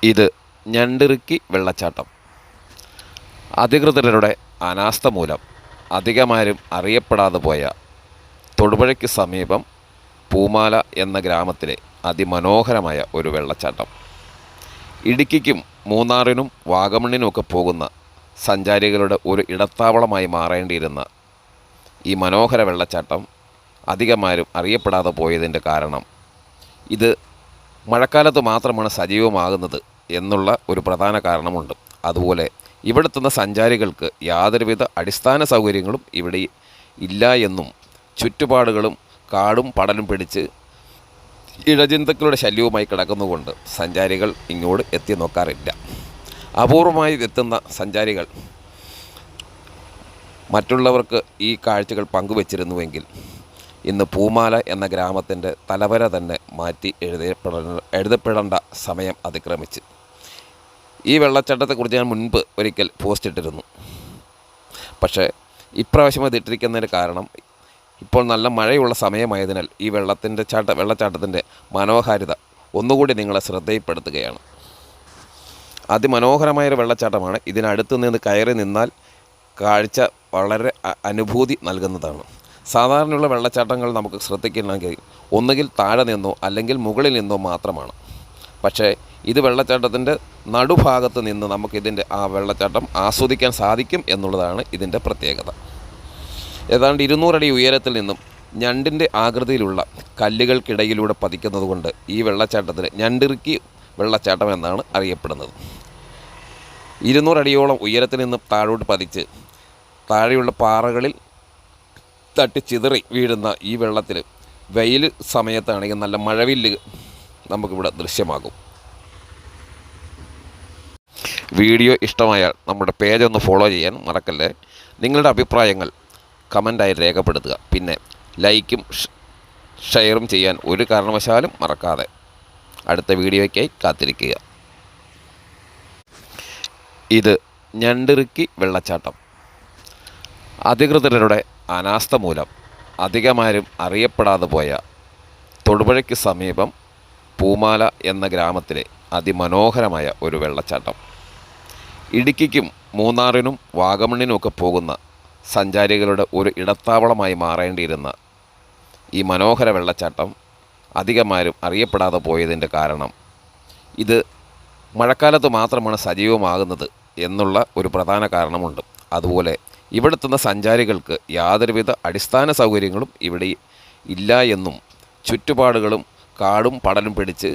ഇത് ഞണ്ടിറുക്കി വെള്ളച്ചാട്ടം. അധികൃതരുടെ അനാസ്ഥ മൂലം അധികമാരും അറിയപ്പെടാതെ പോയ തൊടുപുഴയ്ക്ക് സമീപം പൂമാല എന്ന ഗ്രാമത്തിലെ അതിമനോഹരമായ ഒരു വെള്ളച്ചാട്ടം. ഇടുക്കിക്കും മൂന്നാറിനും വാഗമണ്ണിനുമൊക്കെ പോകുന്ന സഞ്ചാരികളുടെ ഒരു ഇടത്താവളമായി മാറേണ്ടിയിരുന്ന ഈ മനോഹര വെള്ളച്ചാട്ടം അധികമാരും അറിയപ്പെടാതെ പോയതിൻ്റെ കാരണം ഇത് മഴക്കാലത്ത് മാത്രമാണ് സജീവമാകുന്നത് എന്നുള്ള ഒരു പ്രധാന കാരണമുണ്ട്. അതുപോലെ ഇവിടെത്തുന്ന സഞ്ചാരികൾക്ക് യാതൊരുവിധ അടിസ്ഥാന സൗകര്യങ്ങളും ഇവിടെ ഇല്ല എന്നും ചുറ്റുപാടുകളും കാടും പടലും പിടിച്ച് ഇഴജന്തുക്കളുടെ ശല്യവുമായി കിടക്കുന്നതുകൊണ്ട് സഞ്ചാരികൾ ഇങ്ങോട്ട് എത്തി നോക്കാറില്ല. അപൂർവമായി എത്തുന്ന സഞ്ചാരികൾ മറ്റുള്ളവർക്ക് ഈ കാഴ്ചകൾ പങ്കുവച്ചിരുന്നുവെങ്കിൽ ഇന്ന് പൂമാല എന്ന ഗ്രാമത്തിൻ്റെ തലവര തന്നെ മാറ്റി എഴുതപ്പെടേണ്ട സമയം അതിക്രമിച്ച്. ഈ വെള്ളച്ചാട്ടത്തെക്കുറിച്ച് ഞാൻ മുൻപ് ഒരിക്കൽ പോസ്റ്റ് ഇട്ടിരുന്നു. പക്ഷേ ഇപ്രാവശ്യം അത് ഇട്ടിരിക്കുന്നതിന് കാരണം ഇപ്പോൾ നല്ല മഴയുള്ള സമയമായതിനാൽ ഈ വെള്ളച്ചാട്ടത്തിൻ്റെ മനോഹാരിത ഒന്നുകൂടി നിങ്ങളെ ശ്രദ്ധയിൽപ്പെടുത്തുകയാണ്. അതിമനോഹരമായൊരു വെള്ളച്ചാട്ടമാണ്. ഇതിനടുത്ത് നിന്ന് കയറി നിന്നാൽ കാഴ്ച വളരെ അനുഭൂതി നൽകുന്നതാണ്. സാധാരണയുള്ള വെള്ളച്ചാട്ടങ്ങൾ നമുക്ക് ശ്രദ്ധിക്കണമെങ്കിൽ ഒന്നുകിൽ താഴെ നിന്നോ അല്ലെങ്കിൽ മുകളിൽ നിന്നോ മാത്രമാണ്. പക്ഷേ ഇത് വെള്ളച്ചാട്ടത്തിൻ്റെ നടുഭാഗത്ത് നിന്ന് നമുക്കിതിൻ്റെ ആ വെള്ളച്ചാട്ടം ആസ്വദിക്കാൻ സാധിക്കും എന്നുള്ളതാണ് ഇതിൻ്റെ പ്രത്യേകത. ഏതാണ്ട് 200 അടി ഉയരത്തിൽ നിന്നും ഞണ്ടിൻ്റെ ആകൃതിയിലുള്ള കല്ലുകൾക്കിടയിലൂടെ പതിക്കുന്നതുകൊണ്ട് ഈ വെള്ളച്ചാട്ടത്തിന് ഞണ്ടിറുക്കി വെള്ളച്ചാട്ടം എന്നാണ് അറിയപ്പെടുന്നത്. 200 അടിയോളം ഉയരത്തിൽ നിന്നും താഴോട്ട് പതിച്ച് താഴെയുള്ള പാറകളിൽ തട്ടി ചിതറി വീഴുന്ന ഈ വെള്ളത്തിൽ വെയിൽ സമയത്താണെങ്കിൽ നല്ല മഴവില്ല് നമുക്കിവിടെ ദൃശ്യമാകും. വീഡിയോ ഇഷ്ടമായാൽ നമ്മുടെ പേജ് ഒന്ന് ഫോളോ ചെയ്യാൻ മറക്കല്ലേ. നിങ്ങളുടെ അഭിപ്രായങ്ങൾ കമൻ്റായി രേഖപ്പെടുത്തുക. പിന്നെ ലൈക്കും ഷെയറും ചെയ്യാൻ ഒരു കാരണവശാലും മറക്കാതെ. അടുത്ത വീഡിയോയ്ക്കായി കാത്തിരിക്കുക. ഇത് ഞണ്ടിറുക്കി വെള്ളച്ചാട്ടം. അധികൃതരുടെ അനാസ്ഥ മൂലം അധികമാരും അറിയപ്പെടാതെ പോയ തൊടുപുഴയ്ക്ക് സമീപം പൂമാല എന്ന ഗ്രാമത്തിലെ അതിമനോഹരമായ ഒരു വെള്ളച്ചാട്ടം. ഇടുക്കിക്കും മൂന്നാറിനും വാഗമണ്ണിനുമൊക്കെ പോകുന്ന സഞ്ചാരികളുടെ ഒരു ഇടത്താവളമായി മാറേണ്ടിയിരുന്ന ഈ മനോഹര വെള്ളച്ചാട്ടം അധികമാരും അറിയപ്പെടാതെ പോയതിൻ്റെ കാരണം ഇത് മഴക്കാലത്ത് മാത്രമാണ് സജീവമാകുന്നത് എന്നുള്ള ഒരു പ്രധാന കാരണമുണ്ട്. അതുപോലെ ഇവിടെത്തുന്ന സഞ്ചാരികൾക്ക് യാതൊരുവിധ അടിസ്ഥാന സൗകര്യങ്ങളും ഇവിടെ ഇല്ല എന്നും ചുറ്റുപാടുകളും കാടും പടലും പിടിച്ച്